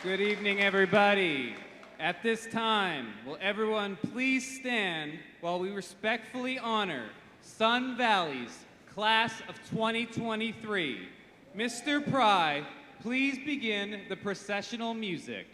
Good evening, everybody. At this time, will everyone please stand while we respectfully honor Sun Valley's class of 2023. Mr. Pry, please begin the processional music.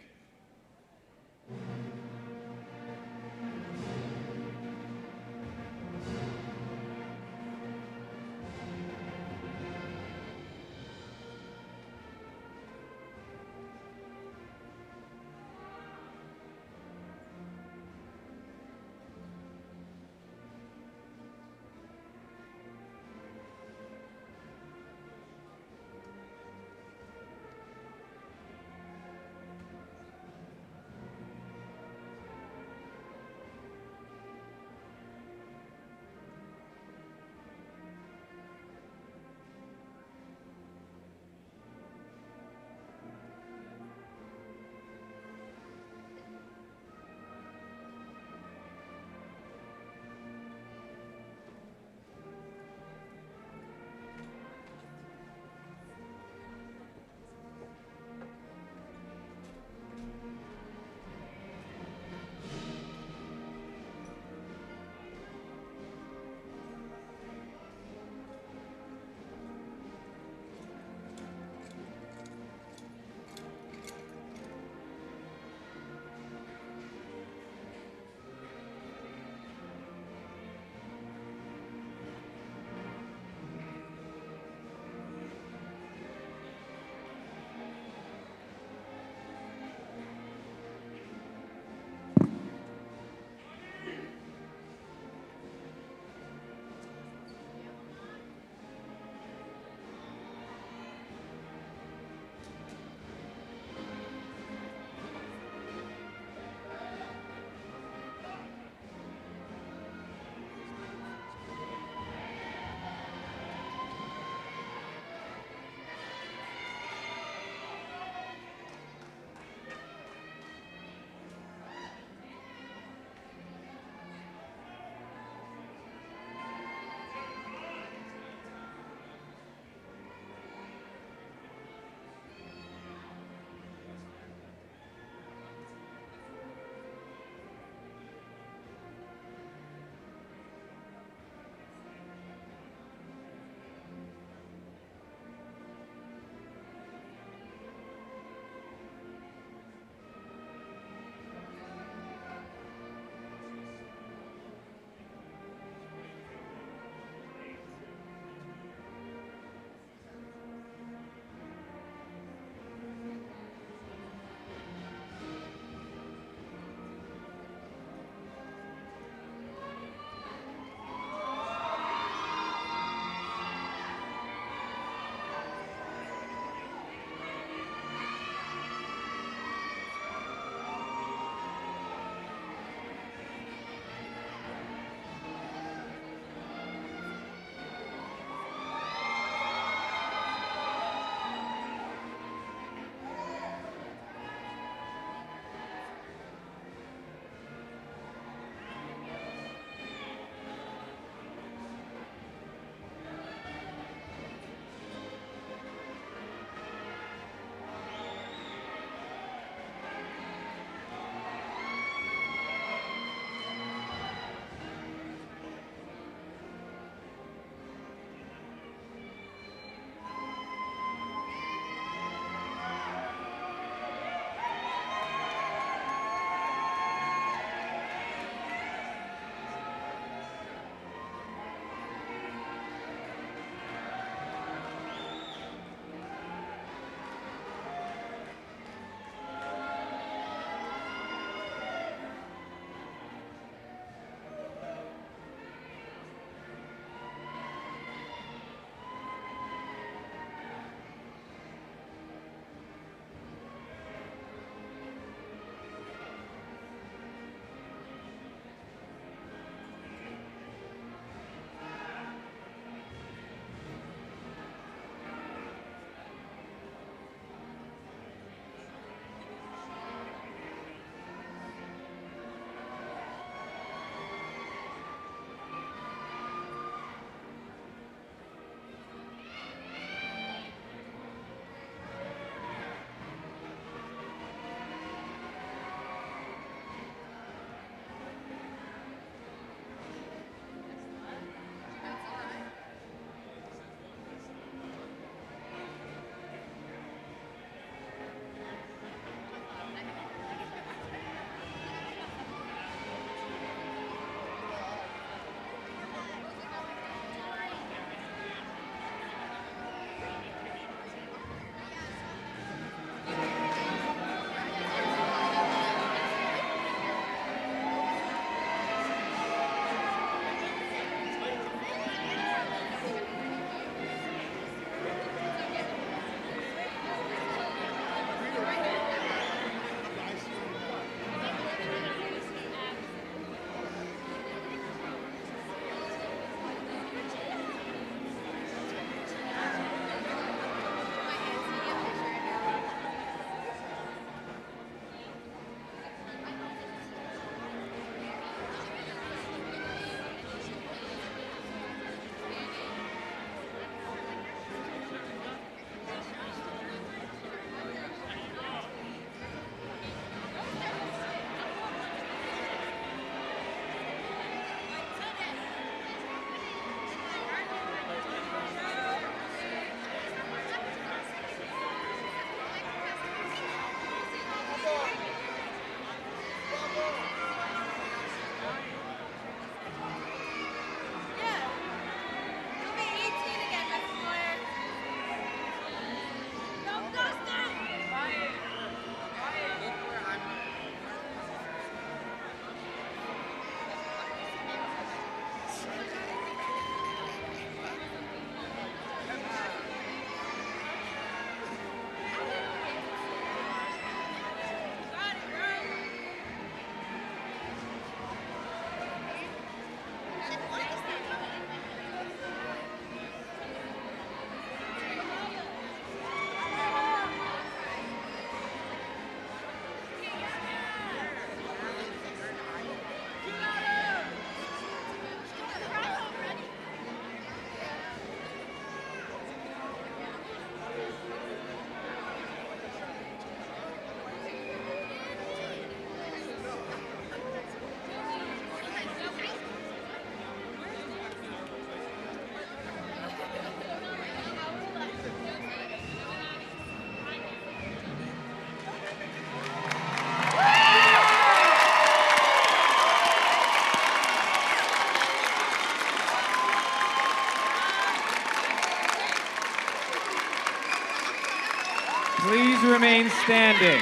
remain standing.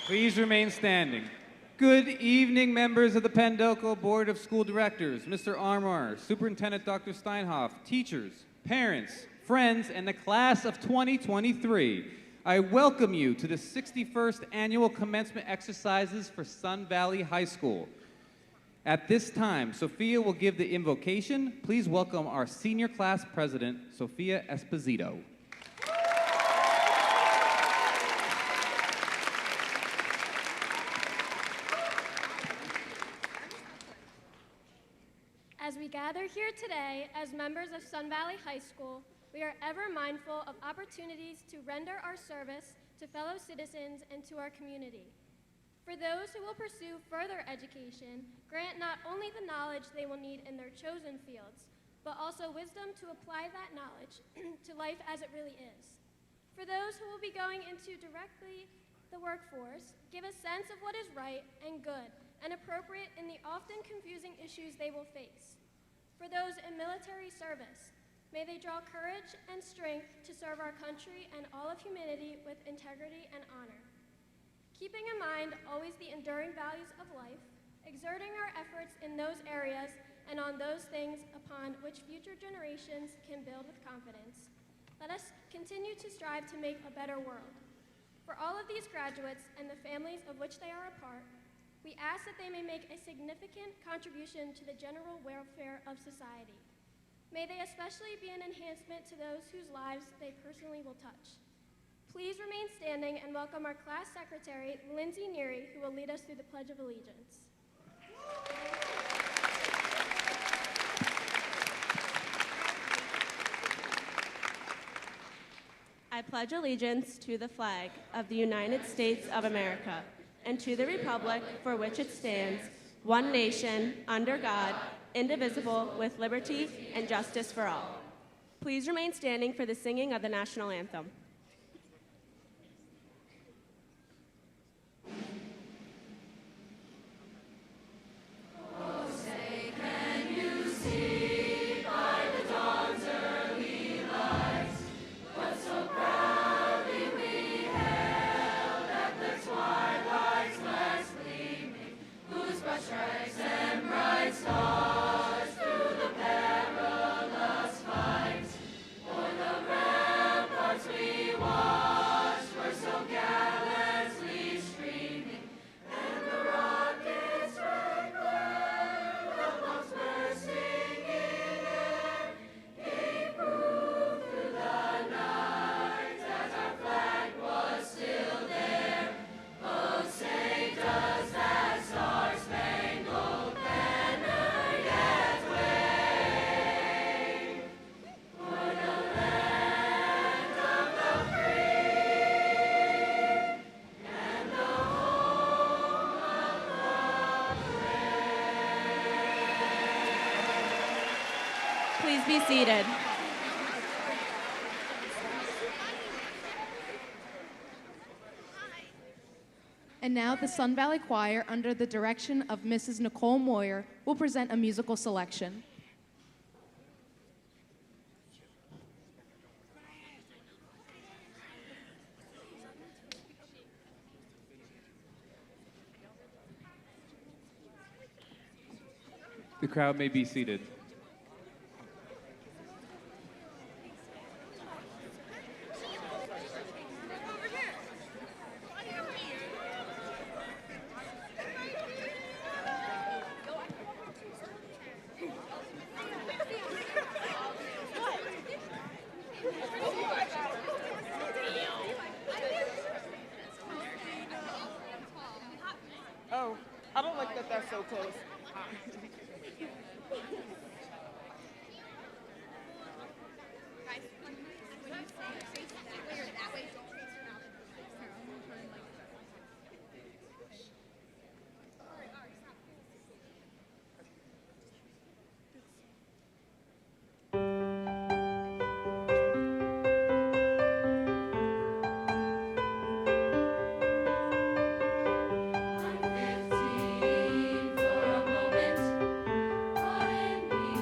Please remain standing. Good evening, members of the Pendoco Board of School Directors, Mr. Armour, Superintendent Dr. Steinhoff, teachers, parents, friends, and the class of 2023. I welcome you to the 61st Annual Commencement Exercises for Sun Valley High School. At this time, Sophia will give the invocation. Please welcome our senior class president, Sophia Esposito. As we gather here today as members of Sun Valley High School, we are ever mindful of opportunities to render our service to fellow citizens and to our community. For those who will pursue further education, grant not only the knowledge they will need in their chosen fields, but also wisdom to apply that knowledge to life as it really is. For those who will be going into directly the workforce, give a sense of what is right and good and appropriate in the often confusing issues they will face. For those in military service, may they draw courage and strength to serve our country and all of humanity with integrity and honor. Keeping in mind always the enduring values of life, exerting our efforts in those areas and on those things upon which future generations can build with confidence, let us continue to strive to make a better world. For all of these graduates and the families of which they are a part, we ask that they may make a significant contribution to the general welfare of society. May they especially be an enhancement to those whose lives they personally will touch. Please remain standing and welcome our class secretary, Lindsay Neary, who will lead us through the Pledge of Allegiance. I pledge allegiance to the flag of the United States of America and to the republic for which it stands, one nation, under God, indivisible, with liberty and justice for all. Please remain standing for the singing of the national anthem. Please be seated. And now the Sun Valley Choir, under the direction of Mrs. Nicole Moyer, will present a musical selection. The crowd may be seated. Oh, I don't like that that's so close. For a moment, pardon me.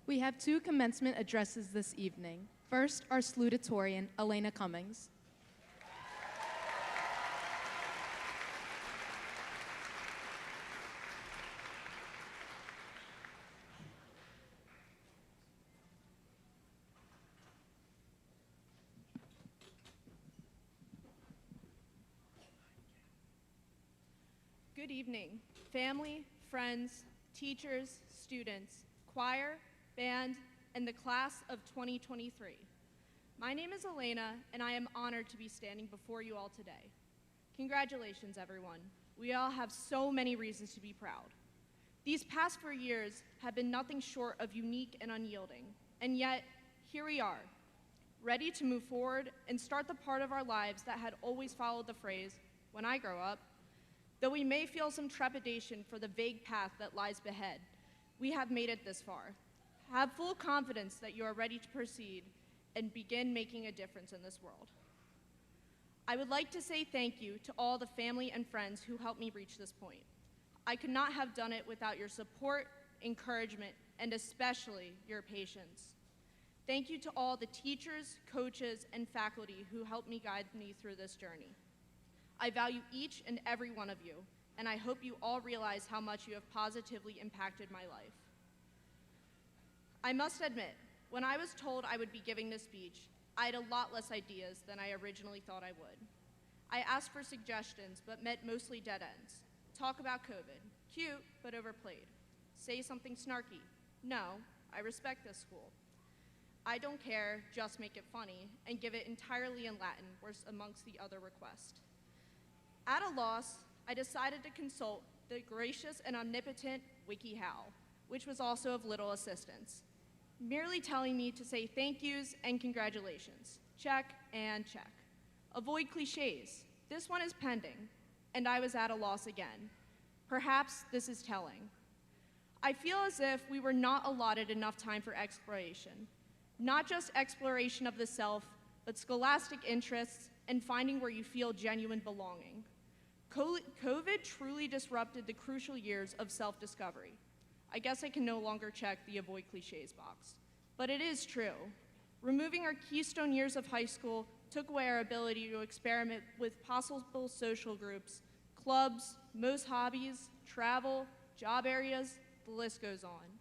We have 2 commencement addresses this evening. First, our salutatorian, Elena Cummings. Good evening, family, friends, teachers, students, choir, band, and the class of 2023. My name is Elena, and I am honored to be standing before you all today. Congratulations, everyone. We all have so many reasons to be proud. These past 4 years have been nothing short of unique and unyielding, and yet, here we are, ready to move forward and start the part of our lives that had always followed the phrase, "When I grow up." Though we may feel some trepidation for the vague path that lies ahead, we have made it this far. Have full confidence that you are ready to proceed and begin making a difference in this world. I would like to say thank you to all the family and friends who helped me reach this point. I could not have done it without your support, encouragement, and especially your patience. Thank you to all the teachers, coaches, and faculty who helped me guide me through this journey. I value each and every one of you, and I hope you all realize how much you have positively impacted my life. I must admit, when I was told I would be giving this speech, I had a lot less ideas than I originally thought I would. I asked for suggestions, but met mostly dead ends. Talk about COVID. Cute, but overplayed. Say something snarky. No, I respect this school. I don't care, just make it funny, and give it entirely in Latin, was amongst the other requests. At a loss, I decided to consult the gracious and omnipotent WikiHow, which was also of little assistance, merely telling me to say thank yous and congratulations. Check and check. Avoid cliches. This one is pending, and I was at a loss again. Perhaps this is telling. I feel as if we were not allotted enough time for exploration, not just exploration of the self, but scholastic interests and finding where you feel genuine belonging. COVID truly disrupted the crucial years of self-discovery. I guess I can no longer check the avoid cliches box. But it is true. Removing our keystone years of high school took away our ability to experiment with possible social groups, clubs, most hobbies, travel, job areas, the list goes on.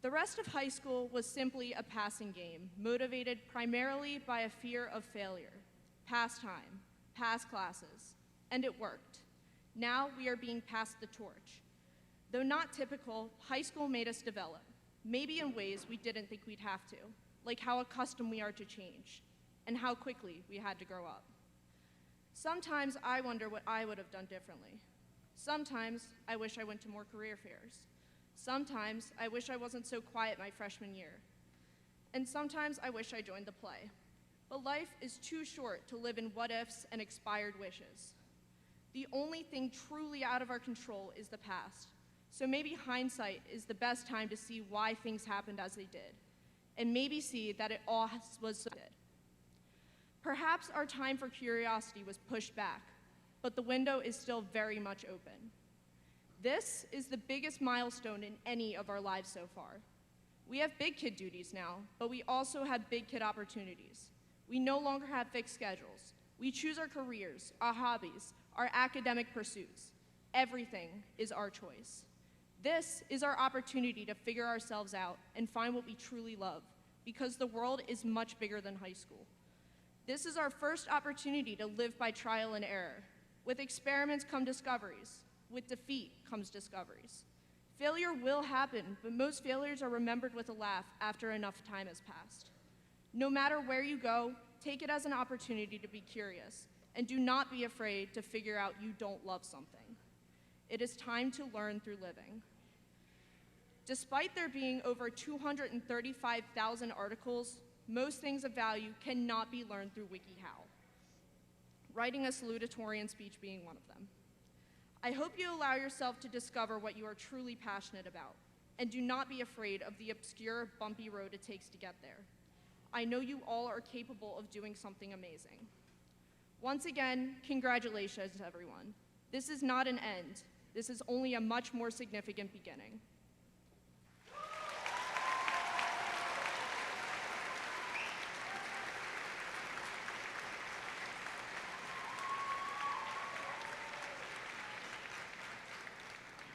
The rest of high school was simply a passing game, motivated primarily by a fear of failure, past time, past classes, and it worked. Now we are being passed the torch. Though not typical, high school made us develop, maybe in ways we didn't think we'd have to, like how accustomed we are to change, and how quickly we had to grow up. Sometimes I wonder what I would have done differently. Sometimes I wish I went to more career fairs. Sometimes I wish I wasn't so quiet my freshman year. And sometimes I wish I joined the play. But life is too short to live in what-ifs and expired wishes. The only thing truly out of our control is the past. So maybe hindsight is the best time to see why things happened as they did, and maybe see that it all was so good. Perhaps our time for curiosity was pushed back, but the window is still very much open. This is the biggest milestone in any of our lives so far. We have big kid duties now, but we also have big kid opportunities. We no longer have fixed schedules. We choose our careers, our hobbies, our academic pursuits. Everything is our choice. This is our opportunity to figure ourselves out and find what we truly love, because the world is much bigger than high school. This is our first opportunity to live by trial and error. With experiments come discoveries. With defeat comes discoveries. Failure will happen, but most failures are remembered with a laugh after enough time has passed. No matter where you go, take it as an opportunity to be curious, and do not be afraid to figure out you don't love something. It is time to learn through living. Despite there being over 235,000 articles, most things of value cannot be learned through WikiHow, writing a salutatorian speech being one of them. I hope you allow yourself to discover what you are truly passionate about, and do not be afraid of the obscure, bumpy road it takes to get there. I know you all are capable of doing something amazing. Once again, congratulations, everyone. This is not an end. This is only a much more significant beginning.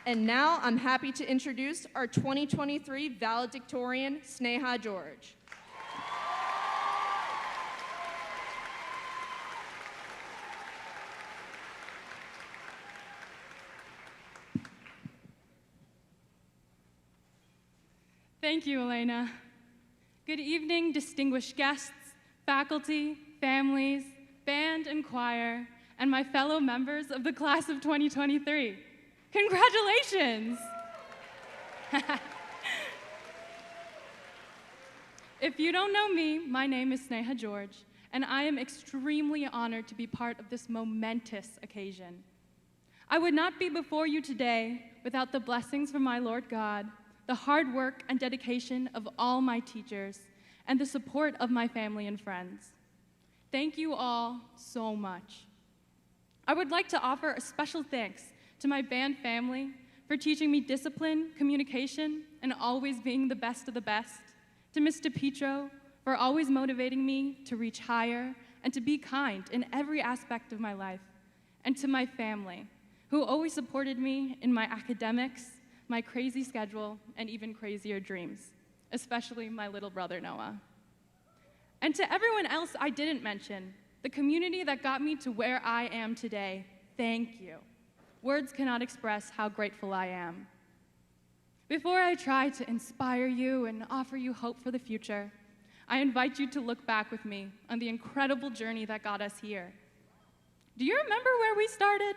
And now I'm happy to introduce our 2023 Valedictorian, Sneha George. Thank you, Elena. Good evening, distinguished guests, faculty, families, band and choir, and my fellow members of the class of 2023. Congratulations! If you don't know me, my name is Sneha George, and I am extremely honored to be part of this momentous occasion. I would not be before you today without the blessings from my Lord God, the hard work and dedication of all my teachers, and the support of my family and friends. Thank you all so much. I would like to offer a special thanks to my band family for teaching me discipline, communication, and always being the best of the best, to Mr. Petro for always motivating me to reach higher and to be kind in every aspect of my life, and to my family, who always supported me in my academics, my crazy schedule, and even crazier dreams, especially my little brother, Noah. And to everyone else I didn't mention, the community that got me to where I am today, thank you. Words cannot express how grateful I am. Before I try to inspire you and offer you hope for the future, I invite you to look back with me on the incredible journey that got us here. Do you remember where we started?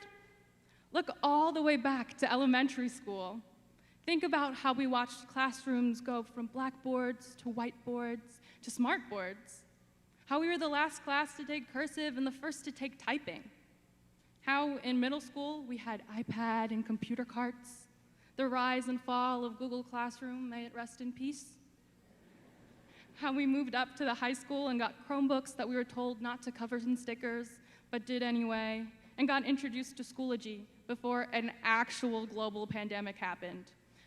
Look all the way back to elementary school. Think about how we watched classrooms go from blackboards to whiteboards to smartboards. How we were the last class to take cursive and the first to take typing. How in middle school we had iPad and computer carts. The rise and fall of Google Classroom, may it rest in peace. How we moved up to the high school and got Chromebooks that we were told not to cover in stickers, but did anyway, and got introduced to Schoology before an actual global pandemic happened.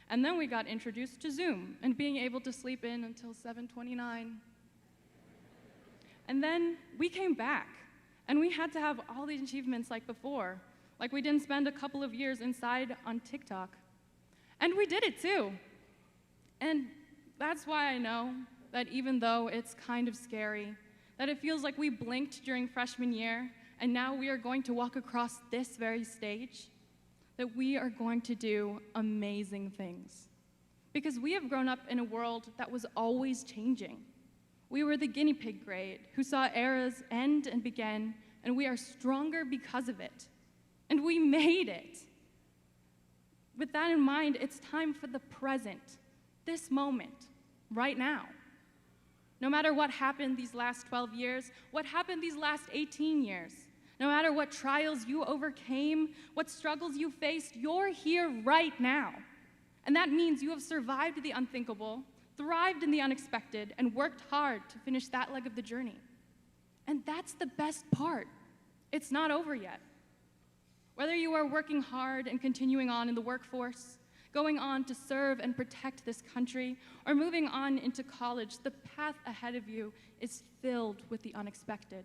And then we got introduced to Zoom and being able to sleep in until 7:29. And then we came back, and we had to have all these achievements like before, like we didn't spend a couple of years inside on TikTok. And we did it too. And that's why I know that even though it's kind of scary, that it feels like we blinked during freshman year, and now we are going to walk across this very stage, that we are going to do amazing things. Because we have grown up in a world that was always changing. We were the guinea pig grade who saw eras end and begin, and we are stronger because of it. And we made it. With that in mind, it's time for the present, this moment, right now. No matter what happened these last 12 years, what happened these last 18 years, no matter what trials you overcame, what struggles you faced, you're here right now. And that means you have survived the unthinkable, thrived in the unexpected, and worked hard to finish that leg of the journey. And that's the best part. It's not over yet. Whether you are working hard and continuing on in the workforce, going on to serve and protect this country, or moving on into college, the path ahead of you is filled with the unexpected.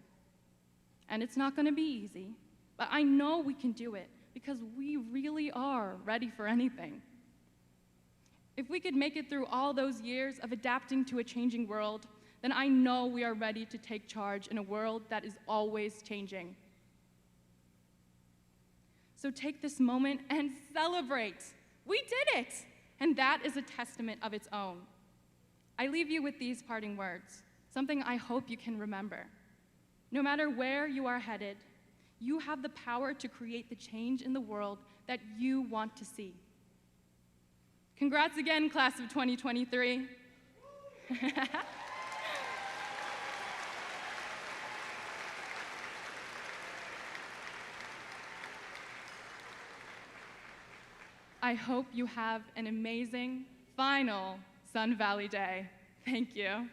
And it's not going to be easy, but I know we can do it because we really are ready for anything. If we could make it through all those years of adapting to a changing world, then I know we are ready to take charge in a world that is always changing. So take this moment and celebrate. We did it! And that is a testament of its own. I leave you with these parting words, something I hope you can remember. No matter where you are headed, you have the power to create the change in the world that you want to see. Congrats again, class of 2023. I hope you have an amazing final Sun Valley Day. Thank you.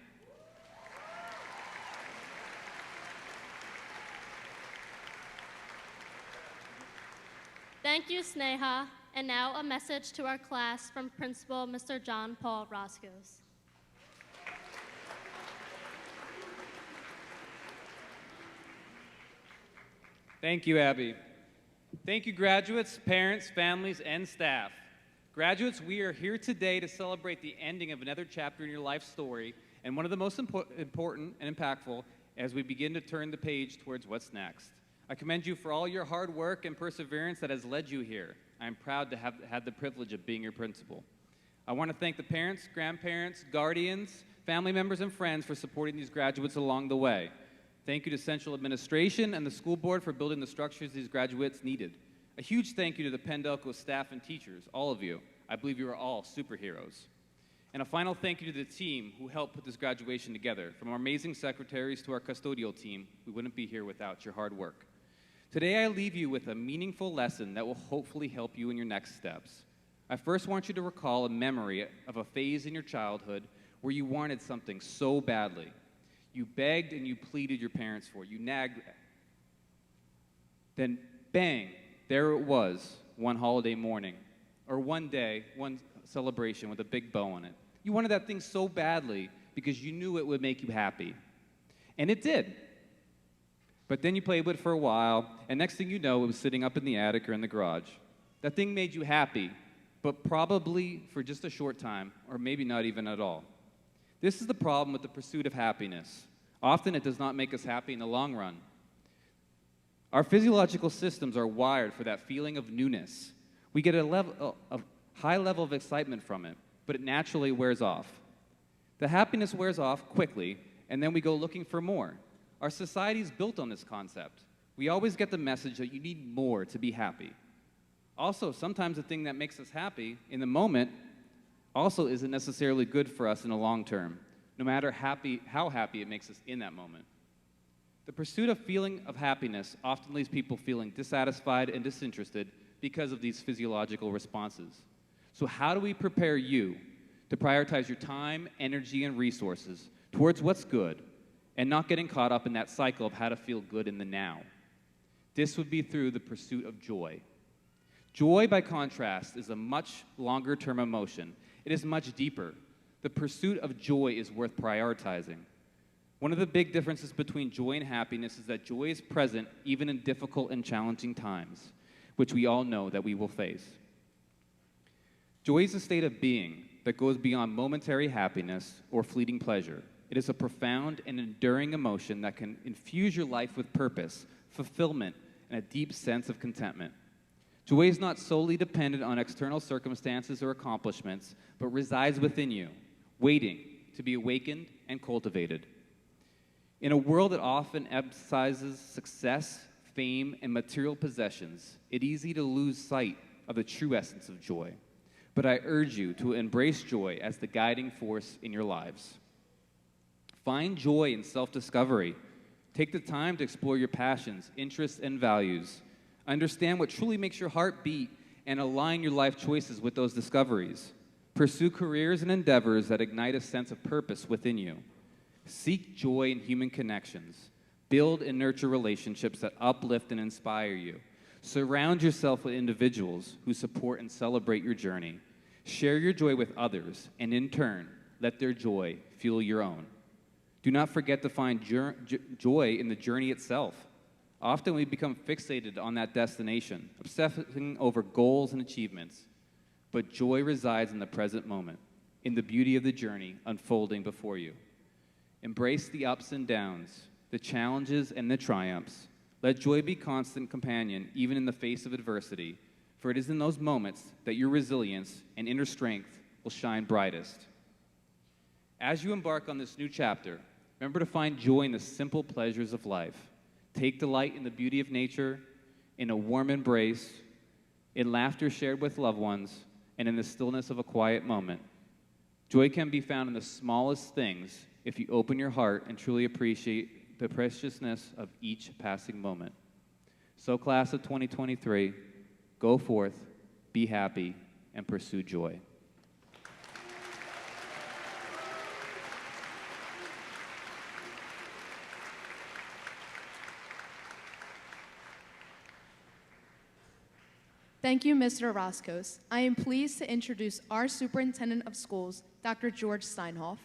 Thank you, Sneha. And now a message to our class from Principal Mr. John Paul Roscoes. Thank you, Abby. Thank you, graduates, parents, families, and staff Graduates, we are here today to celebrate the ending of another chapter in your life story, and one of the most important and impactful as we begin to turn the page towards what's next. I commend you for all your hard work and perseverance that has led you here. I am proud to have had the privilege of being your principal. I want to thank the parents, grandparents, guardians, family members, and friends for supporting these graduates along the way. Thank you to Central Administration and the school board for building the structures these graduates needed. A huge thank you to the Pendelco staff and teachers, all of you. I believe you are all superheroes. And a final thank you to the team who helped put this graduation together. From our amazing secretaries to our custodial team, we wouldn't be here without your hard work. Today I leave you with a meaningful lesson that will hopefully help you in your next steps. I first want you to recall a memory of a phase in your childhood where you wanted something so badly. You begged and you pleaded your parents for it. You nagged. Then bang, there it was one holiday morning, or one day, one celebration with a big bow on it. You wanted that thing so badly because you knew it would make you happy. And it did. But then you played with it for a while, and next thing you know, it was sitting up in the attic or in the garage. That thing made you happy, but probably for just a short time, or maybe not even at all. This is the problem with the pursuit of happiness. Often it does not make us happy in the long run. Our physiological systems are wired for that feeling of newness. We get a high level of excitement from it, but it naturally wears off. The happiness wears off quickly, and then we go looking for more. Our society is built on this concept. We always get the message that you need more to be happy. Also, sometimes the thing that makes us happy in the moment also isn't necessarily good for us in the long term, no matter how happy it makes us in that moment. The pursuit of feeling of happiness often leaves people feeling dissatisfied and disinterested because of these physiological responses. So how do we prepare you to prioritize your time, energy, and resources towards what's good and not getting caught up in that cycle of how to feel good in the now? This would be through the pursuit of joy. Joy, by contrast, is a much longer-term emotion. It is much deeper. The pursuit of joy is worth prioritizing. One of the big differences between joy and happiness is that joy is present even in difficult and challenging times, which we all know that we will face. Joy is a state of being that goes beyond momentary happiness or fleeting pleasure. It is a profound and enduring emotion that can infuse your life with purpose, fulfillment, and a deep sense of contentment. Joy is not solely dependent on external circumstances or accomplishments, but resides within you, waiting to be awakened and cultivated. In a world that often emphasizes success, fame, and material possessions, it's easy to lose sight of the true essence of joy. But I urge you to embrace joy as the guiding force in your lives. Find joy in self-discovery. Take the time to explore your passions, interests, and values. Understand what truly makes your heart beat and align your life choices with those discoveries. Pursue careers and endeavors that ignite a sense of purpose within you. Seek joy in human connections. Build and nurture relationships that uplift and inspire you. Surround yourself with individuals who support and celebrate your journey. Share your joy with others, and in turn, let their joy fuel your own. Do not forget to find joy in the journey itself. Often we become fixated on that destination, obsessing over goals and achievements. But joy resides in the present moment, in the beauty of the journey unfolding before you. Embrace the ups and downs, the challenges and the triumphs. Let joy be constant companion, even in the face of adversity, for it is in those moments that your resilience and inner strength will shine brightest. As you embark on this new chapter, remember to find joy in the simple pleasures of life. Take delight in the beauty of nature, in a warm embrace, in laughter shared with loved ones, and in the stillness of a quiet moment. Joy can be found in the smallest things if you open your heart and truly appreciate the preciousness of each passing moment. So, class of 2023, go forth, be happy, and pursue joy. Thank you, Mr. Roscoe. I am pleased to introduce our Superintendent of Schools, Dr. George Steinhoff.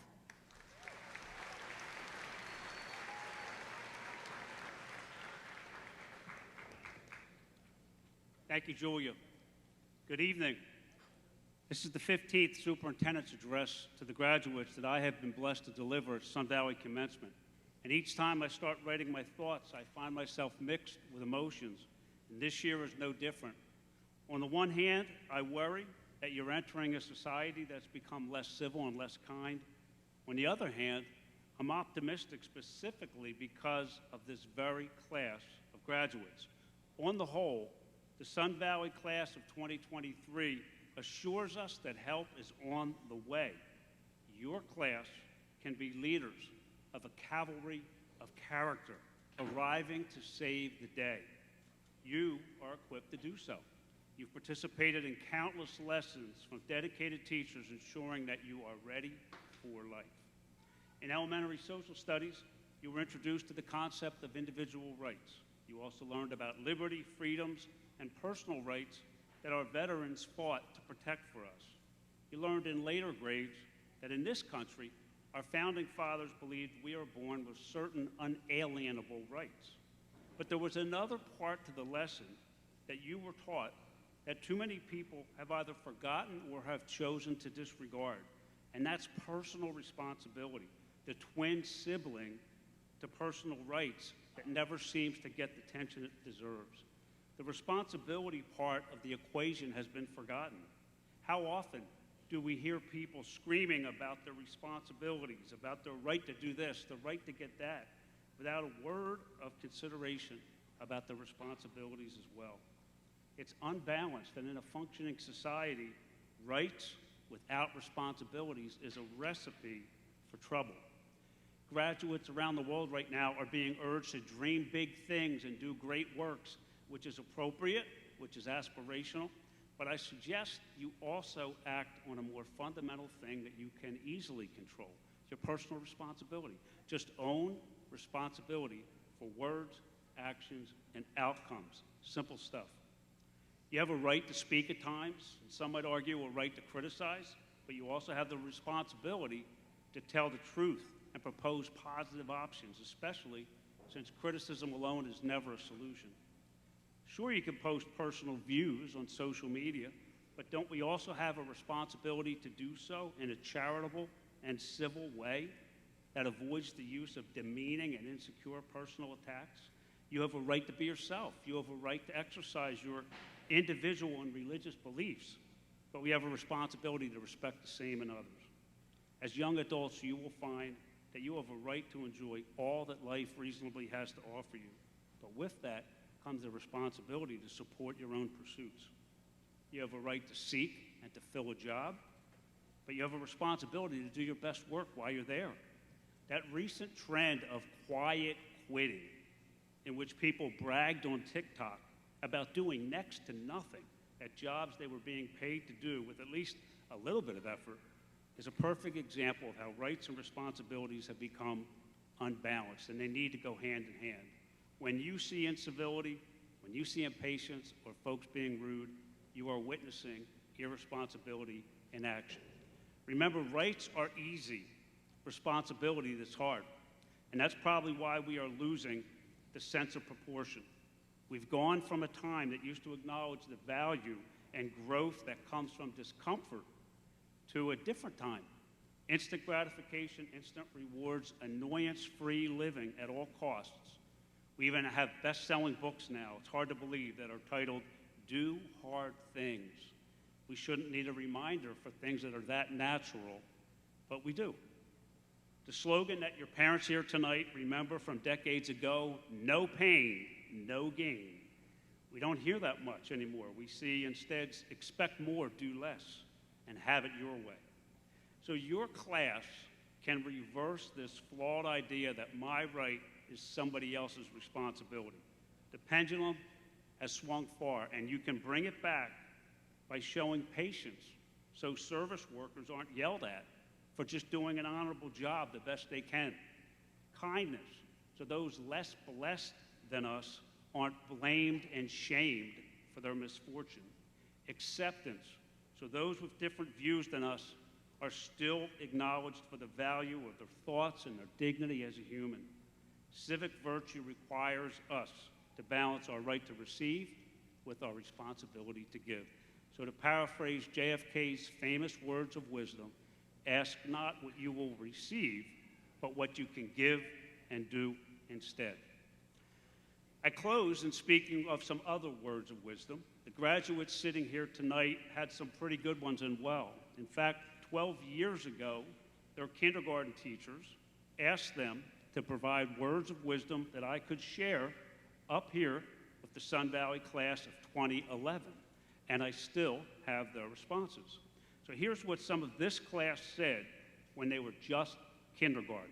Thank you, Julia. Good evening. This is the 15th Superintendent's Address to the graduates that I have been blessed to deliver at Sun Valley Commencement. And each time I start writing my thoughts, I find myself mixed with emotions, and this year is no different. On the one hand, I worry that you're entering a society that's become less civil and less kind. On the other hand, I'm optimistic specifically because of this very class of graduates. On the whole, the Sun Valley class of 2023 assures us that help is on the way. Your class can be leaders of a cavalry of character arriving to save the day. You are equipped to do so. You've participated in countless lessons from dedicated teachers ensuring that you are ready for life. In elementary social studies, you were introduced to the concept of individual rights. You also learned about liberty, freedoms, and personal rights that our veterans fought to protect for us. You learned in later grades that in this country, our founding fathers believed we are born with certain unalienable rights. But there was another part to the lesson that you were taught that too many people have either forgotten or have chosen to disregard, and that's personal responsibility, the twin sibling to personal rights that never seems to get the attention it deserves. The responsibility part of the equation has been forgotten. How often do we hear people screaming about their responsibilities, about their right to do this, the right to get that, without a word of consideration about their responsibilities as well? It's unbalanced, and in a functioning society, rights without responsibilities is a recipe for trouble. Graduates around the world right now are being urged to dream big things and do great works, which is appropriate, which is aspirational, but I suggest you also act on a more fundamental thing that you can easily control, your personal responsibility. Just own responsibility for words, actions, and outcomes. Simple stuff. You have a right to speak at times, and some might argue a right to criticize, but you also have the responsibility to tell the truth and propose positive options, especially since criticism alone is never a solution. Sure, you can post personal views on social media, but don't we also have a responsibility to do so in a charitable and civil way that avoids the use of demeaning and insecure personal attacks? You have a right to be yourself. You have a right to exercise your individual and religious beliefs, but we have a responsibility to respect the same in others. As young adults, you will find that you have a right to enjoy all that life reasonably has to offer you, but with that comes the responsibility to support your own pursuits. You have a right to seek and to fill a job, but you have a responsibility to do your best work while you're there. That recent trend of quiet quitting, in which people bragged on TikTok about doing next to nothing at jobs they were being paid to do with at least a little bit of effort, is a perfect example of how rights and responsibilities have become unbalanced, and they need to go hand in hand. When you see incivility, when you see impatience or folks being rude, you are witnessing irresponsibility in action. Remember, rights are easy, responsibility is hard, and that's probably why we are losing the sense of proportion. We've gone from a time that used to acknowledge the value and growth that comes from discomfort to a different time. Instant gratification, instant rewards, annoyance-free living at all costs. We even have best-selling books now, it's hard to believe, that are titled, Do Hard Things. We shouldn't need a reminder for things that are that natural, but we do. The slogan that your parents hear tonight remember from decades ago, no pain, no gain. We don't hear that much anymore. We see instead, expect more, do less, and have it your way. So your class can reverse this flawed idea that my right is somebody else's responsibility. The pendulum has swung far, and you can bring it back by showing patience so service workers aren't yelled at for just doing an honorable job the best they can. Kindness so those less blessed than us aren't blamed and shamed for their misfortune. Acceptance so those with different views than us are still acknowledged for the value of their thoughts and their dignity as a human. Civic virtue requires us to balance our right to receive with our responsibility to give. So to paraphrase JFK's famous words of wisdom, ask not what you will receive, but what you can give and do instead. I close in speaking of some other words of wisdom. The graduates sitting here tonight had some pretty good ones and well. In fact, 12 years ago, their kindergarten teachers asked them to provide words of wisdom that I could share up here with the Sun Valley class of 2011, and I still have their responses. So here's what some of this class said when they were just kindergartners.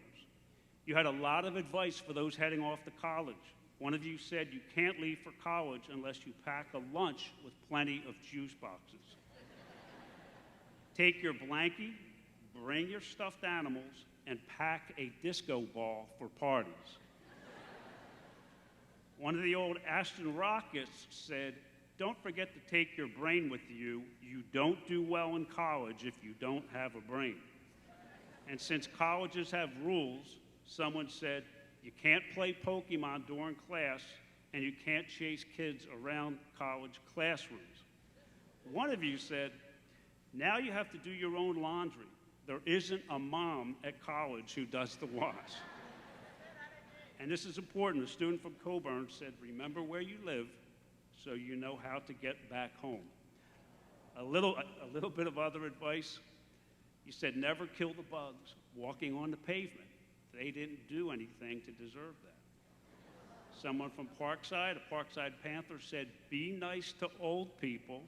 You had a lot of advice for those heading off to college. One of you said you can't leave for college unless you pack a lunch with plenty of juice boxes. Take your blankie, bring your stuffed animals, and pack a disco ball for parties. One of the old Aston Rockets said, don't forget to take your brain with you. You don't do well in college if you don't have a brain. And since colleges have rules, someone said, you can't play Pokemon during class, and you can't chase kids around college classrooms. One of you said, now you have to do your own laundry. There isn't a mom at college who does the wash. And this is important. A student from Coburn said, remember where you live so you know how to get back home. A little bit of other advice. You said, never kill the bugs walking on the pavement. They didn't do anything to deserve that. Someone from Parkside, a Parkside Panther, said, be nice to old people.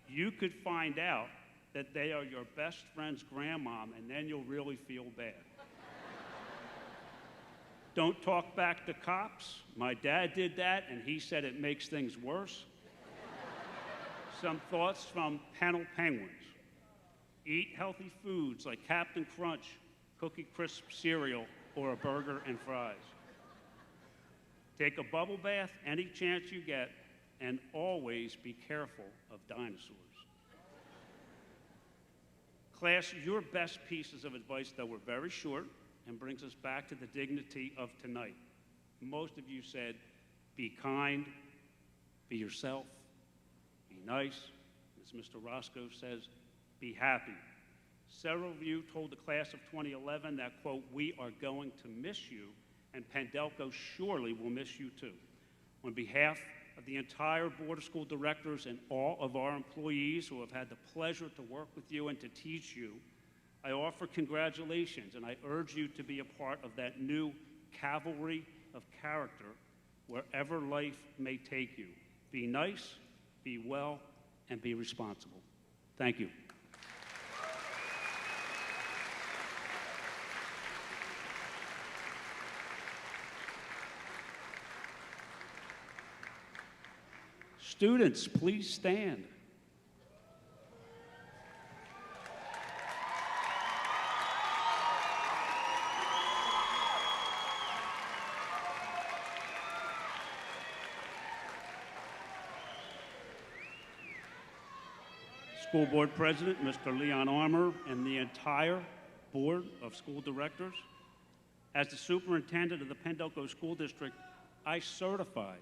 You could find out that they are your best friend's grandmom, and then you'll really feel bad. Don't talk back to cops. My dad did that, and he said it makes things worse. Some thoughts from Pennell Penguins. Eat healthy foods like Captain Crunch, Cookie Crisp cereal, or a burger and fries. Take a bubble bath any chance you get, and always be careful of dinosaurs. Class, your best pieces of advice, though, were very short and brings us back to the dignity of tonight. Most of you said, be kind, be yourself, be nice. As Mr. Roscoe says, be happy. Several of you told the class of 2011 that, quote, we are going to miss you, and Pendelco surely will miss you too. On behalf of the entire Board of School Directors and all of our employees who have had the pleasure to work with you and to teach you, I offer congratulations, and I urge you to be a part of that new cavalry of character wherever life may take you. Be nice, be well, and be responsible. Thank you. Students, please stand. School Board President, Mr. Leon Armour, and the entire Board of School Directors. As the Superintendent of the Pendelco School District, I certify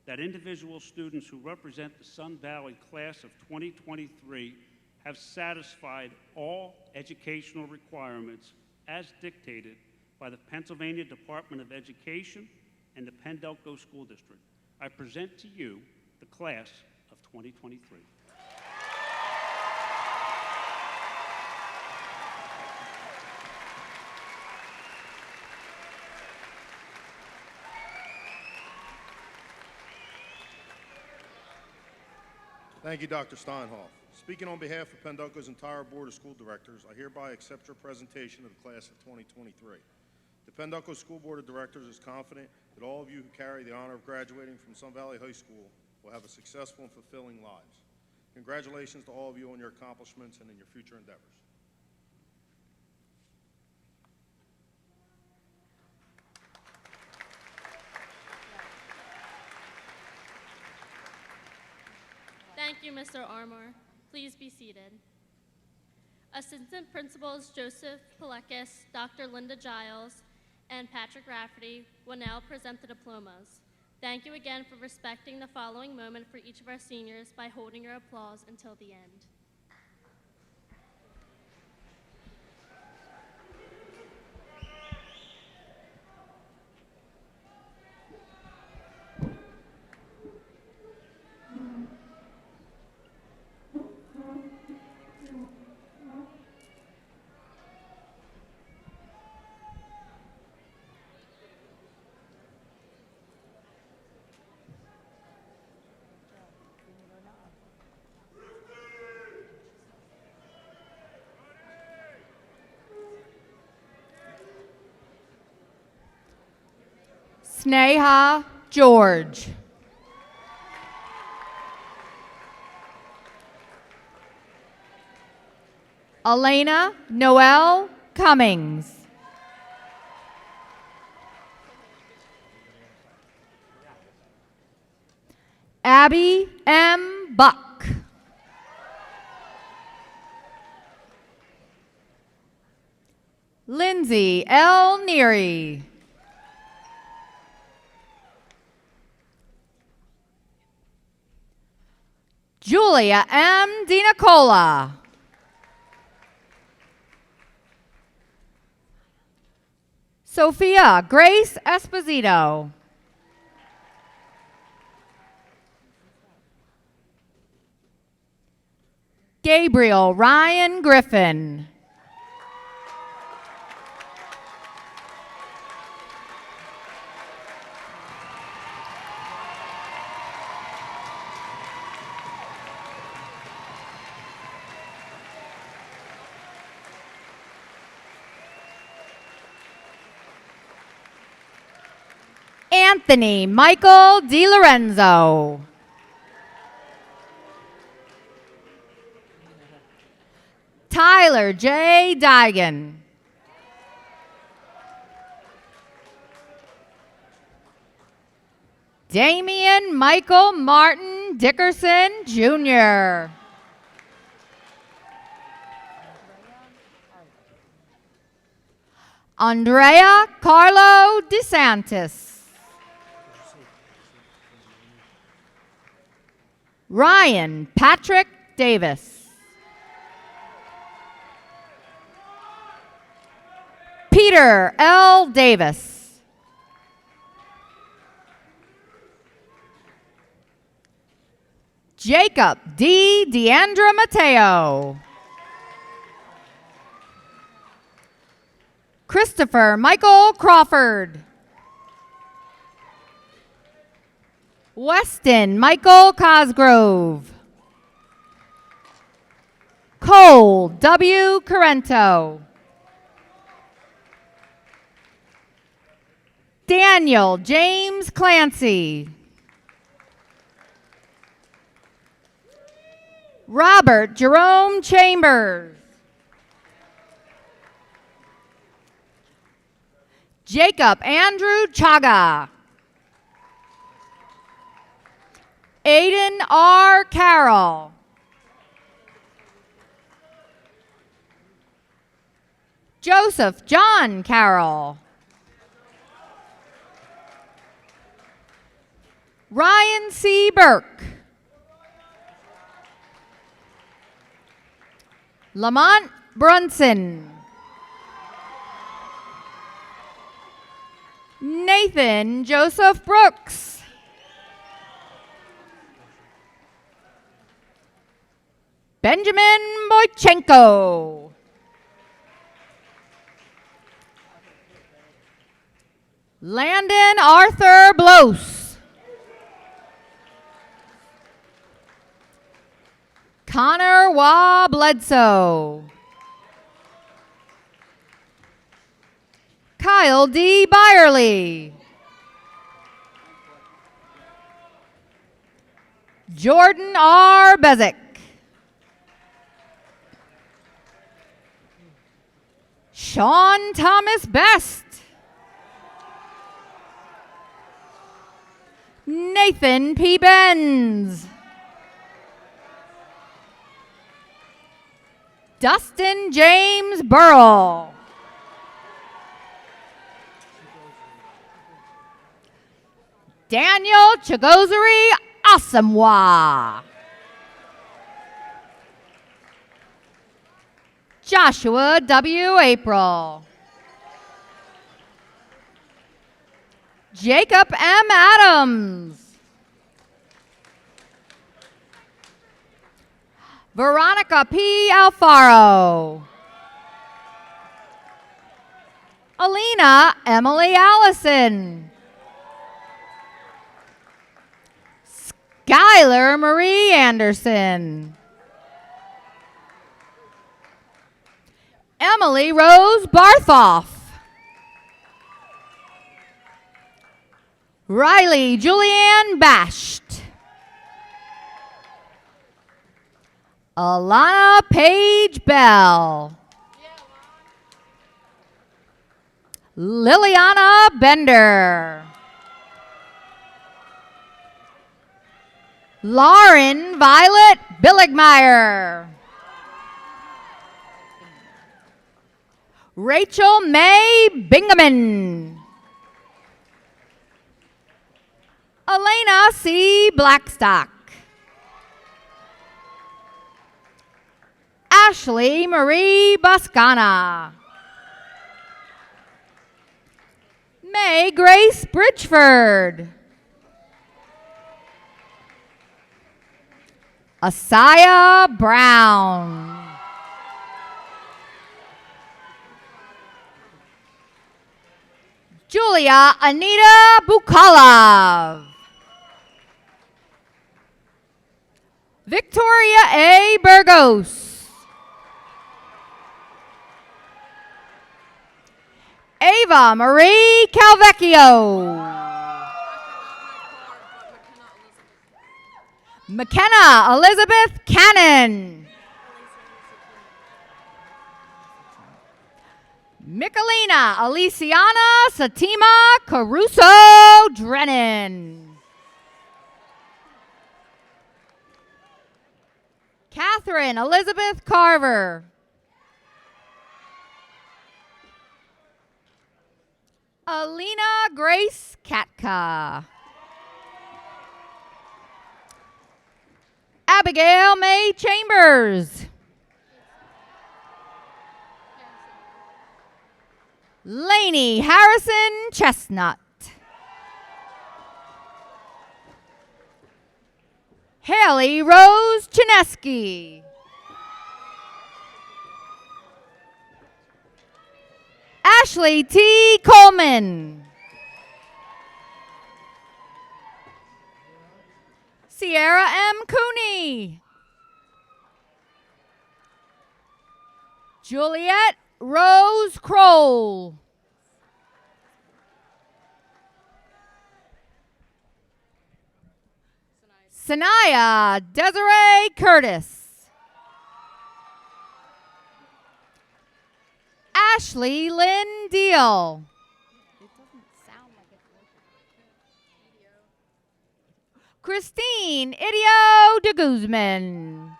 that individual students who represent the Sun Valley class of 2023 have satisfied all educational requirements as dictated by the Pennsylvania Department of Education and the Pendelco School District. I present to you the class of 2023. Thank you, Dr. Steinhoff. Speaking on behalf of Pendelco's entire Board of School Directors, I hereby accept your presentation of the class of 2023. The Pendelco School Board of Directors is confident that all of you who carry the honor of graduating from Sun Valley High School will have a successful and fulfilling lives. Congratulations to all of you on your accomplishments and in your future endeavors. Thank you, Mr. Armour. Please be seated. Assistant Principals Joseph Palekis, Dr. Linda Giles, and Patrick Rafferty will now present the diplomas. Thank you again for respecting the following moment for each of our seniors by holding your applause until the end. Sneha George. Elena Noel Cummings. Abby M. Buck. Lindsay L. Neary. Julia M. DiNicola. Sophia Grace Esposito. Gabriel Ryan Griffin. Anthony Michael DiLorenzo. Tyler J. Digan. Damian Michael Martin Dickerson, Jr. Andrea Carlo DeSantis. Ryan Patrick Davis. Peter L. Davis. Jacob D. Deandra Mateo. Christopher Michael Crawford. Weston Michael Cosgrove. Cole W. Corrento. Daniel James Clancy. Robert Jerome Chambers. Jacob Andrew Chaga. Aiden R. Carroll. Joseph John Carroll. Ryan C. Burke. Lamont Brunson. Nathan Joseph Brooks. Benjamin Boychenko. Landon Arthur Blose. Connor Wa Bledsoe. Kyle D. Byerly. Jordan R. Bezick. Sean Thomas Best. Nathan P. Benz. Dustin James Burrell. Daniel Chagozari Asamoah. Joshua W. April. Jacob M. Adams. Veronica P. Alfaro. Alina Emily Allison. Skylar Marie Anderson. Emily Rose Barthoff. Riley Julianne Basht. Alana Paige Bell. Liliana Bender. Lauren Violet Billigmeyer. Rachel May Bingaman. Elena C. Blackstock. Ashley Marie Boscana. May Grace Bridgeford. Asaya Brown. Julia Anita Bukalov. Victoria A. Burgos. Ava Marie Calvecchio. McKenna Elizabeth Cannon. Michelina Aliciana Satima Caruso Drennan. Catherine Elizabeth Carver. Alina Grace Katka. Abigail May Chambers. Lainey Harrison Chestnut. Haley Rose Chinesky. Ashley T. Coleman. Sierra M. Cooney. Juliet Rose Kroll. Sanaya Desiree Curtis. Ashley Lynn Deal. Christine Idio de Guzman.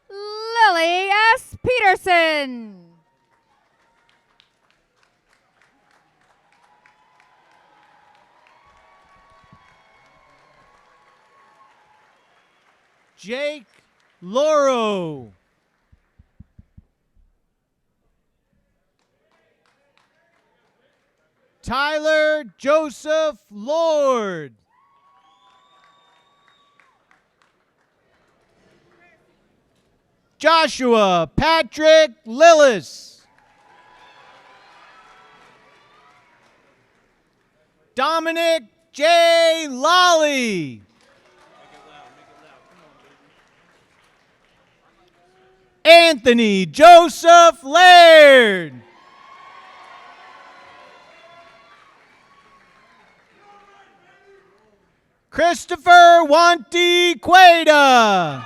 Lily S. Peterson. Jake Loro. Tyler Joseph Lord. Joshua Patrick Lillis. Dominic J. Lolly. Anthony Joseph Laird. Christopher Wanty Queda.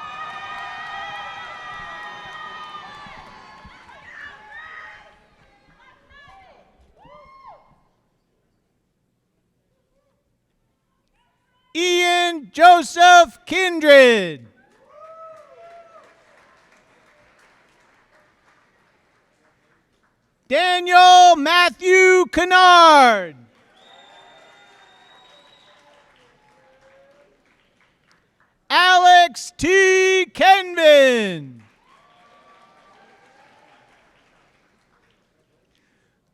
Ian Joseph Kindred. Daniel Matthew Kennard. Alex T. Kenvin.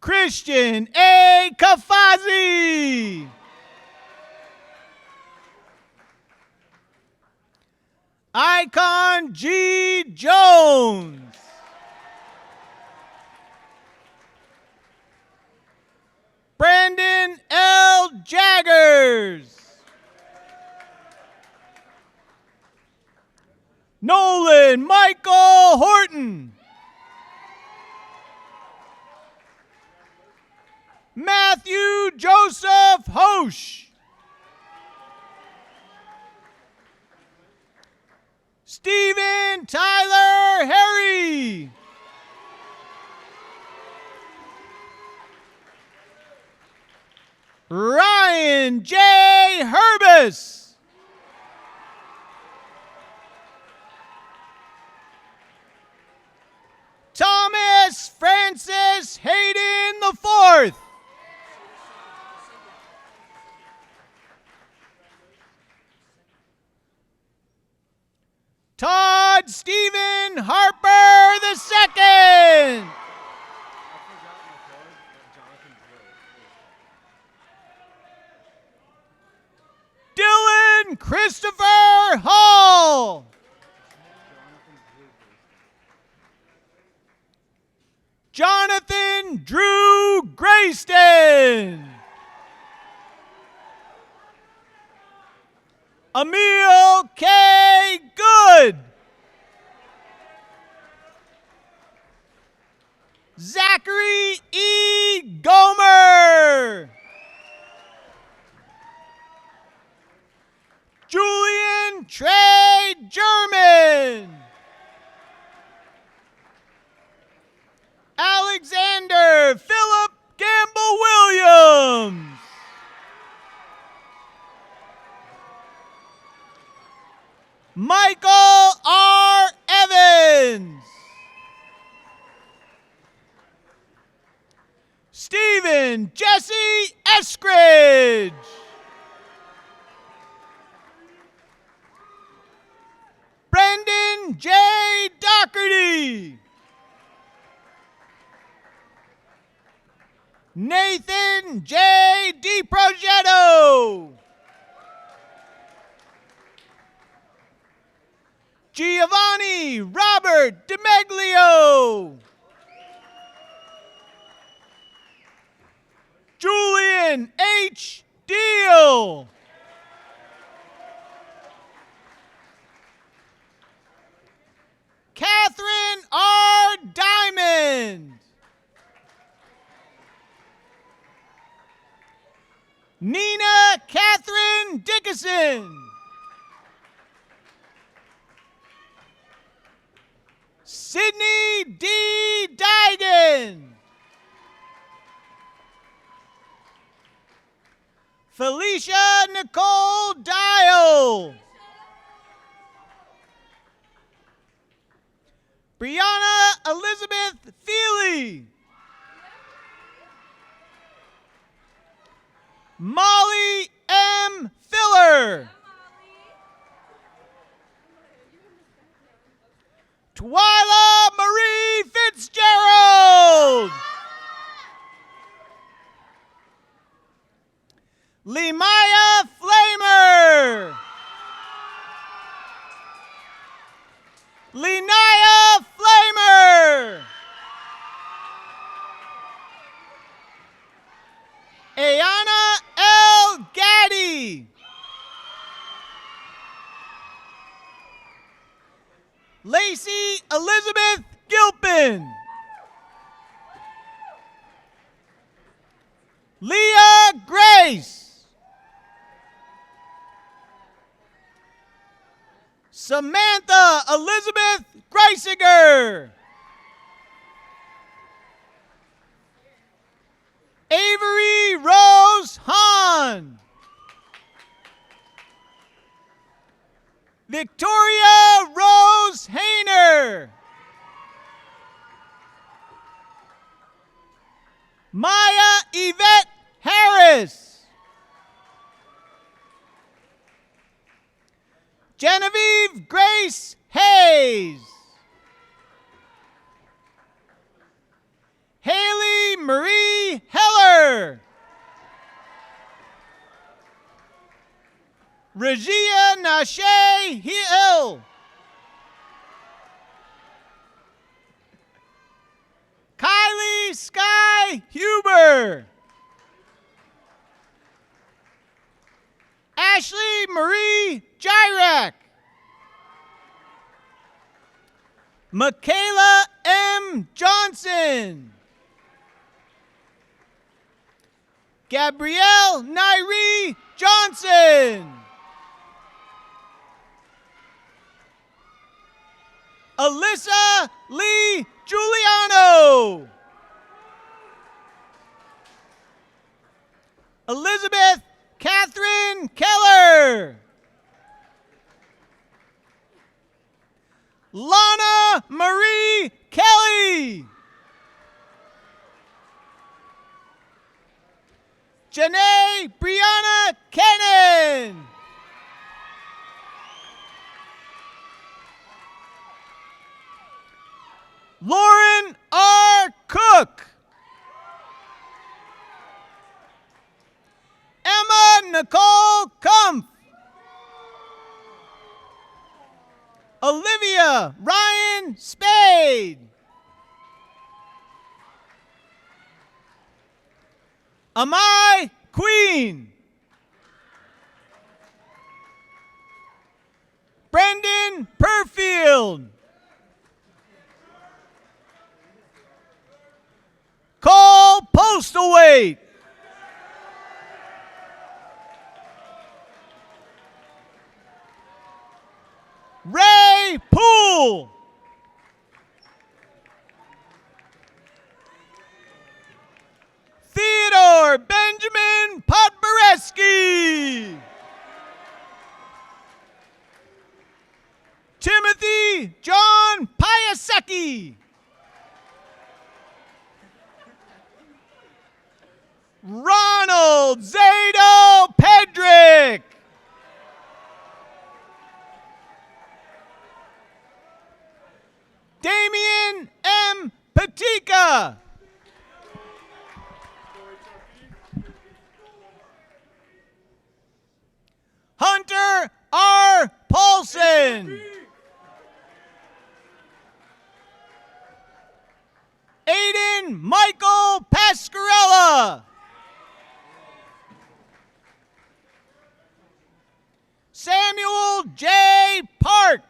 Christian A. Kafazi. Icon G. Jones. Brandon L. Jaggers. Nolan Michael Horton. Matthew Joseph Hosch. Stephen Tyler Harry. Ryan J. Herbis. Thomas Francis Hayden IV. Todd Stephen Harper II. Dylan Christopher Hall. Jonathan Drew Grayston. Emil K. Good. Zachary E. Gomer. Julian Trey German. Alexander Philip Gamble Williams. Michael R. Evans. Stephen Jesse Eskridge. Brendan J. Doherty. Nathan J. DiProgetto. Giovanni Robert DiMeglio. Julian H. Deal. Catherine R. Diamond. Nina Catherine Dickinson. Sydney D. Digan. Felicia Nicole Dial. Brianna Elizabeth Feely. Molly M. Filler. Twyla Marie Fitzgerald. Lemaya Flamer. Lenaya Flamer. Ayana L. Gaddy. Lacey Elizabeth Gilpin. Leah Grace. Samantha Elizabeth Greisiger. Avery Rose Hahn. Victoria Rose Hayner. Genevieve Grace Hayes. Haley Marie Heller. Regia Nashe Hill. Kylie Sky Huber. Ashley Marie Jyrek. Michaela M. Johnson. Gabrielle Nairi Johnson. Alyssa Lee Giuliano. Elizabeth Catherine Keller. Lana Marie Kelly. Janae Brianna Kennan. Lauren R. Cook. Emma Nicole Kumpf. Olivia Ryan Spade. Amai Queen. Brendan Perfield. Cole Postlethwaite. Ray Poole. Theodore Benjamin Podboreski. Timothy John Piasecki. Ronald Zado Pedrick. Damian M. Patika. Hunter R. Paulson. Aiden Michael Pascarella. Samuel J. Park.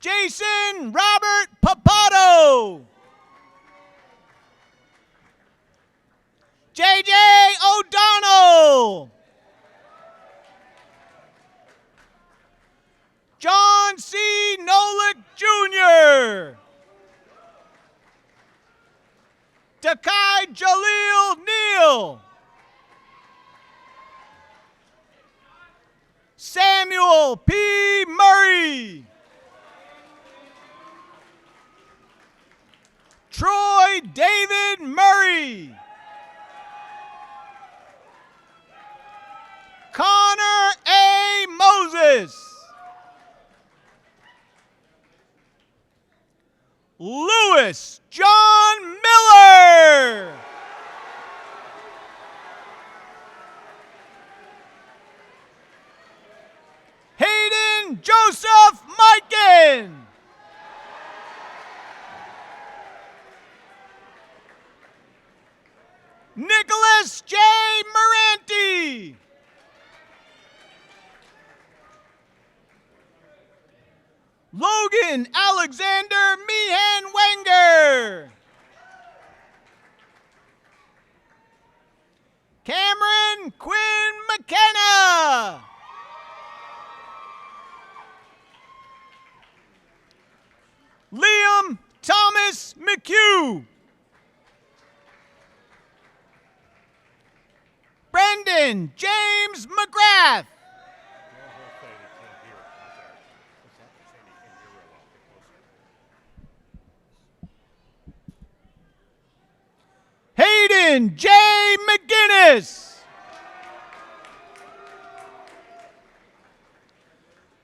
Jason Robert Papato. J.J. O'Donnell. John C. Nolik Jr. Takai Jalil Neal. Samuel P. Murray. Troy David Murray. Connor A. Moses. Lewis John Miller. Hayden Joseph Miken. Nicholas J. Moranti. Logan Alexander Meehan Wenger. Cameron Quinn McKenna. Liam Thomas McHugh. Brendan James McGrath. Hayden J. McGinnis.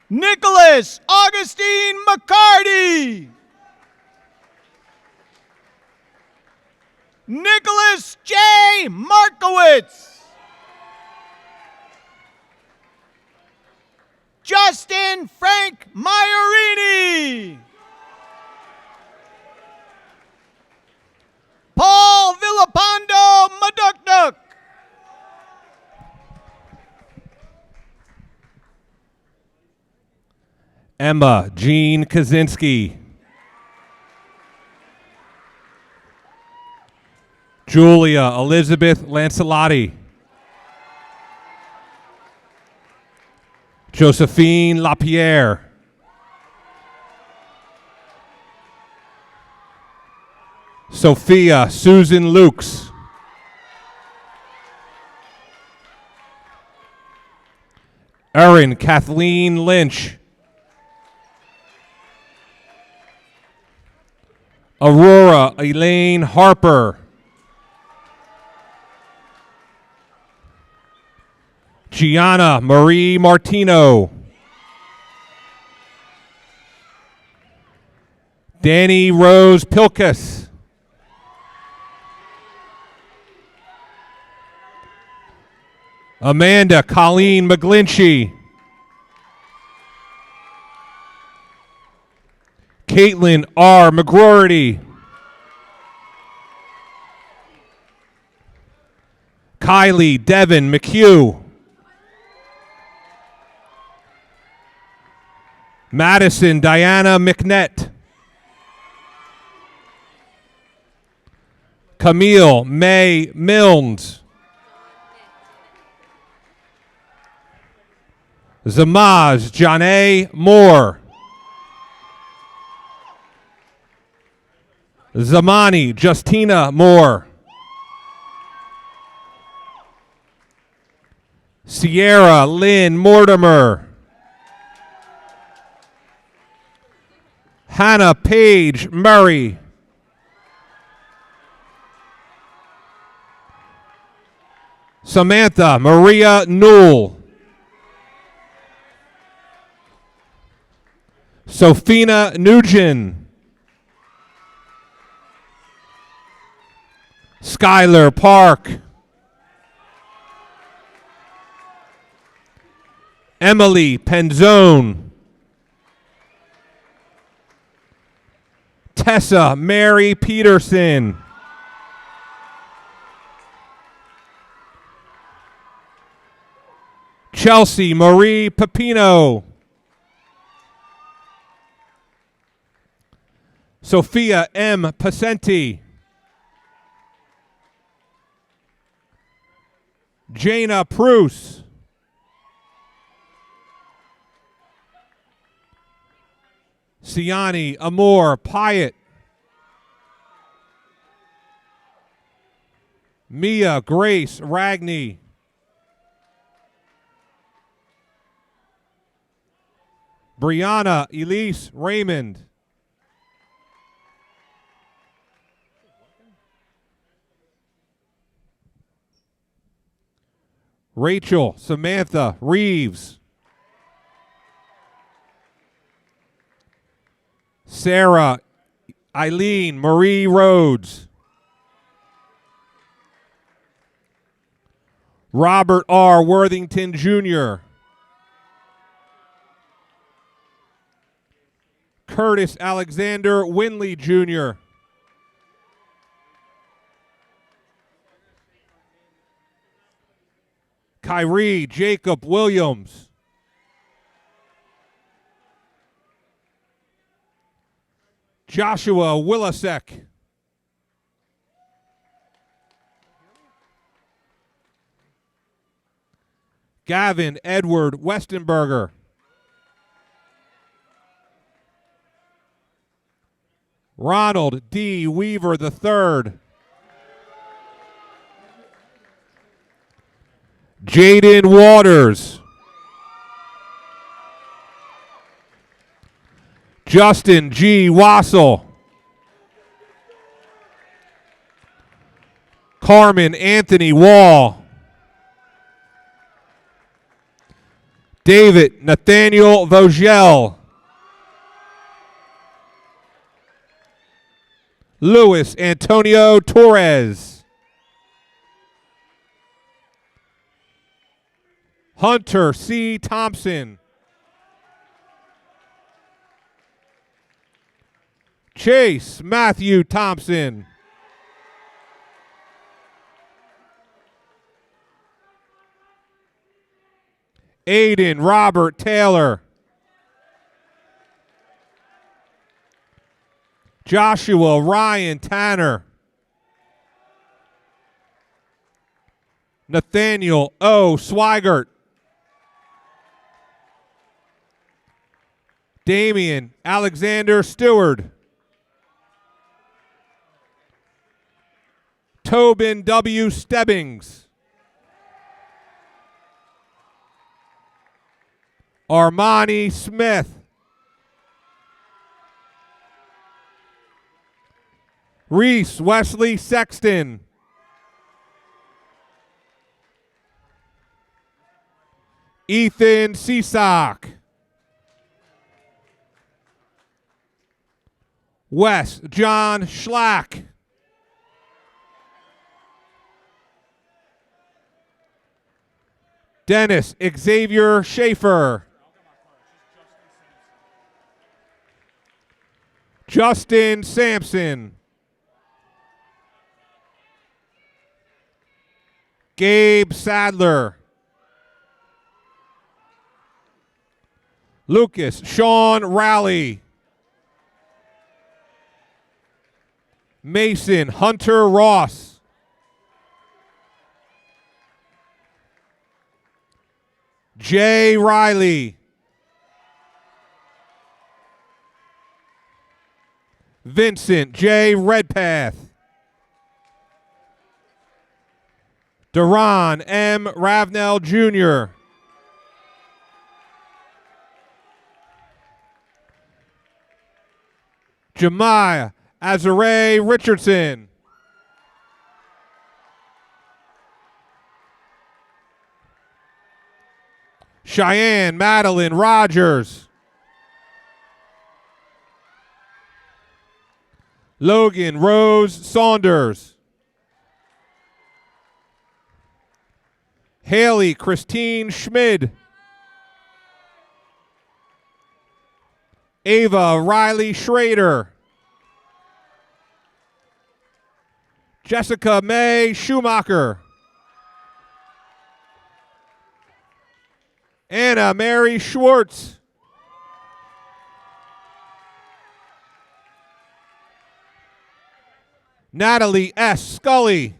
Nicholas Augustine McCarty. Nicholas J. Markowitz. Justin Frank Maiorini. Paul Villapando Madukduk. Emma Jean Kaczynski. Julia Elizabeth Lancelotti. Josephine Lapierre. Sophia Susan Lukes. Erin Kathleen Lynch. Aurora Elaine Harper. Gianna Marie Martino. Danny Rose Pilkus. Amanda Colleen McGlinchey. Caitlin R. McGroarty. Kylie Devin McHugh. Madison Diana McNett. Camille May Milnes. Zamaz Janae Moore. Zamani Justina Moore. Sierra Lynn Mortimer. Hannah Paige Murray. Samantha Maria Newell. Sophina Nugent. Skylar Park. Emily Penzone. Tessa Mary Peterson. Chelsea Marie Pepino. Sophia M. Pacenti. Jana Pruce. Siani Amor Pyatt. Mia Grace Ragney. Brianna Elise Raymond. Rachel Samantha Reeves. Sarah Eileen Marie Rhodes. Robert R. Worthington Jr. Curtis Alexander Winley Jr. Kyrie Jacob Williams. Joshua Willasek. Gavin Edward Westenberger. Ronald D. Weaver III. Jaden Waters. Justin G. Wassel. Carmen Anthony Wall. David Nathaniel Vogel. Luis Antonio Torres. Hunter C. Thompson. Chase Matthew Thompson. Aiden Robert Taylor. Joshua Ryan Tanner. Nathaniel O. Swigert. Damian Alexander Stewart. Tobin W. Stebbings. Armani Smith. Reese Wesley Sexton. Ethan Seasock. Wes John Schlack. Dennis Xavier Schaefer. Justin Sampson. Gabe Sadler. Lucas Sean Rowley. Mason Hunter Ross. Jay Riley. Vincent J. Redpath. Duran M. Ravenel Jr. Jemiah Azare Richardson. Cheyenne Madeline Rogers. Logan Rose Saunders. Haley Christine Schmid. Ava Riley Schrader. Jessica May Schumacher. Anna Mary Schwartz. Natalie S. Scully.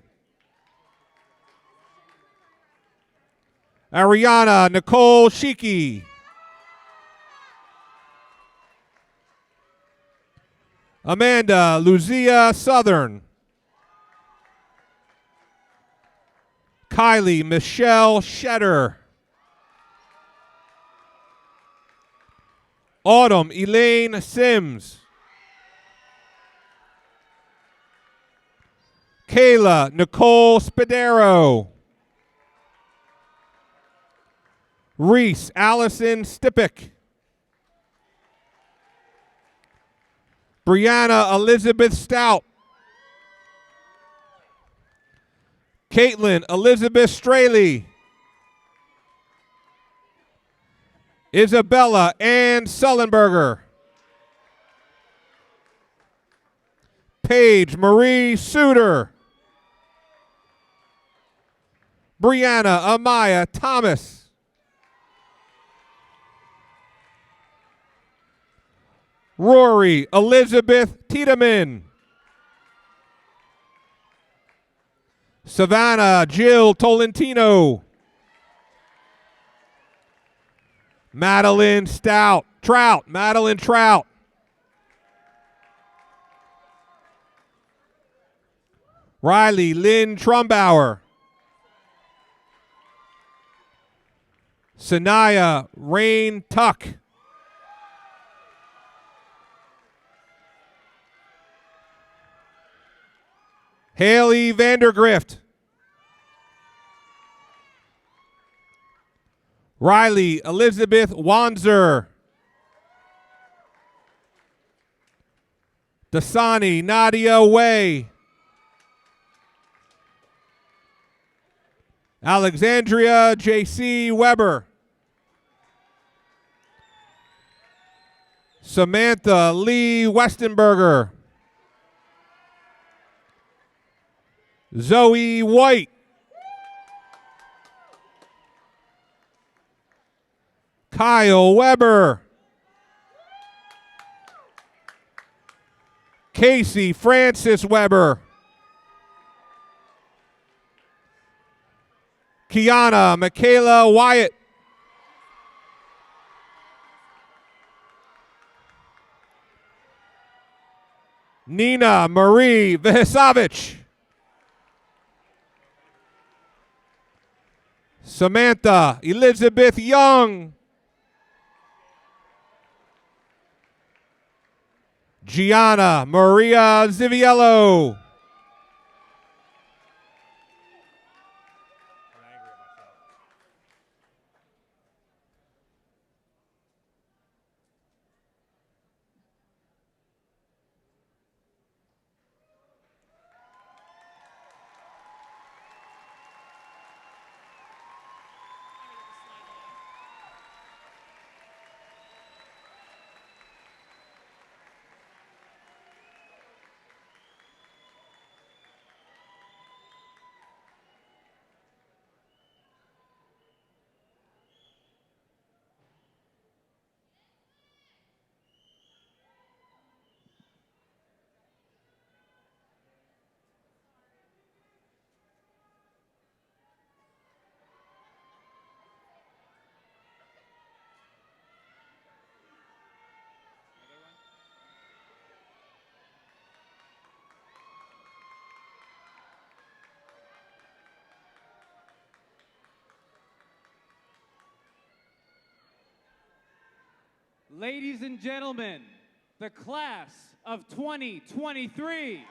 Ariana Nicole Shiki. Amanda Lucia Southern. Kylie Michelle Shetter. Autumn Elaine Sims. Kayla Nicole Spadero. Reese Allison Stippick. Brianna Elizabeth Stout. Caitlin Elizabeth Straley. Isabella Ann Sullenberger. Paige Marie Suter. Brianna Amaya Thomas. Rory Elizabeth Tiedemann. Savannah Jill Tolentino. Madeline Trout. Madeline Trout. Riley Lynn Trumbauer. Sanaya Rain Tuck. Haley Vandergrift. Riley Elizabeth Wanzer. Dasani Nadia Way. Alexandria J.C. Weber. Samantha Lee Westenberger. Zoe White. Kyle Weber. Casey Francis Weber. Kiana Michaela Wyatt. Nina Marie Vihisavich. Samantha Elizabeth Young. Gianna Maria Ziviello. Ladies and gentlemen, the class of 2023.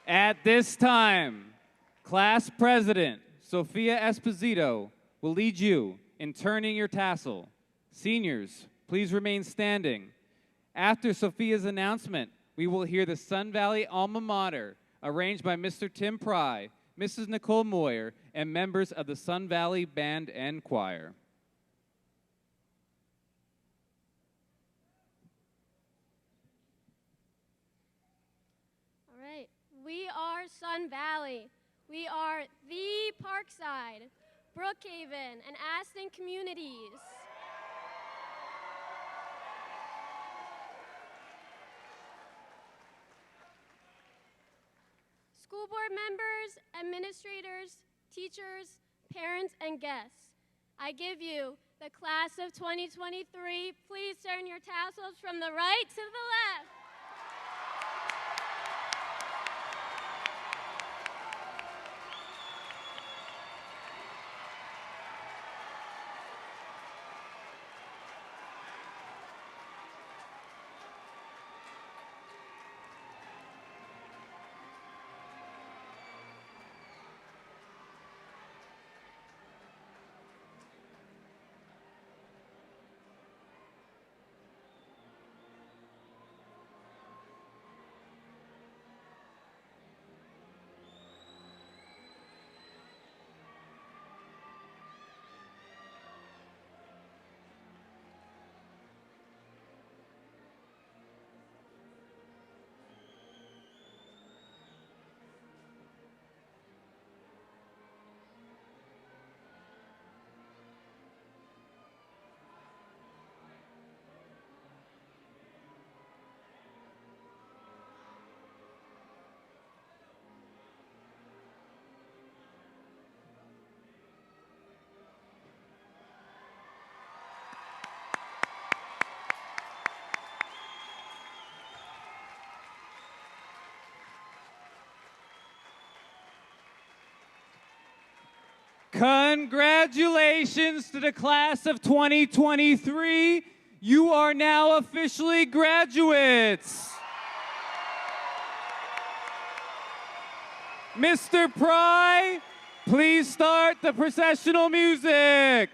At this time, Class President Sophia Esposito will lead you in turning your tassel. Seniors, please remain standing. After Sophia's announcement, we will hear the Sun Valley Alma Mater, arranged by Mr. Tim Pry, Mrs. Nicole Moyer, and members of the Sun Valley Band and Choir. We are Sun Valley. We are the Parkside, Brookhaven, and Aston communities. School board members, administrators, teachers, parents, and guests, I give you the class of 2023. Please turn your tassels from the right to the left. Congratulations to the class of 2023. You are now officially graduates. Mr. Pry, please start the processional music.